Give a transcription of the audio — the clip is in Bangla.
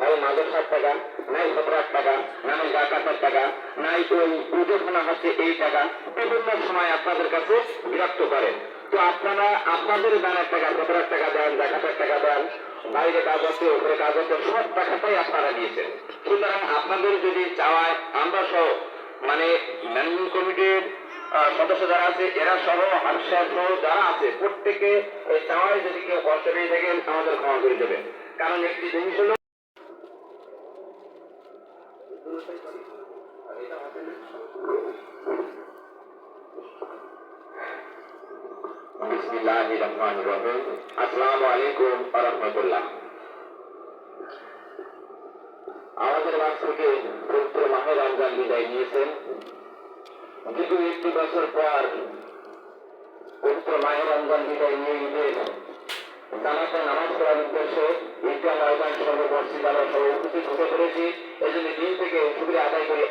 হয় মাদ্রাসার টাকা, নাই সদরার টাকা, নাই জাকাতের টাকা, নাই ওই উদ্যোগনা হচ্ছে এই টাকা, বিভিন্ন সময় আপনাদের কাছে বিরক্ত করেন। তো আপনারা আপনাদের দানের টাকা, সদরার টাকা দেন, জাকাতের টাকা দেন, বাইরে কাজ হচ্ছে, উপরে কাজ হচ্ছে, সব টাকাটাই আপনারা দিয়েছেন। সুতরাং আপনাদের যদি চাওয়ায় আমরা সহ মানে ম্যানেজিং কমিটির সদস্য যারা আছে এরা সহ হাফসার সহ যারা আছে প্রত্যেকে এই চাওয়ায় যদি কেউ কষ্ট পেয়ে থাকেন আমাদের ক্ষমা করে দেবেন। কারণ একটি জিনিস হলো বিসমিল্লাহির রহমানির রহিম। আসসালামু আলাইকুম ওয়া রাহমাতুল্লাহ। আমাদের মাঝ থেকে পবিত্র মাহে রমজান বিদায় নিয়েছেন। দীর্ঘ একটি বছর পর পবিত্র মাহে রমজান বিদায় নিয়ে ঈদের জামাতে নামাজ পড়ার উদ্দেশ্যে ঈদগাহ ময়দান সর্বমসজিদ আমরা সবাই উপস্থিত হতে পেরেছি। এই জন্য দিন থেকে শুকরিয়া আদায় করি।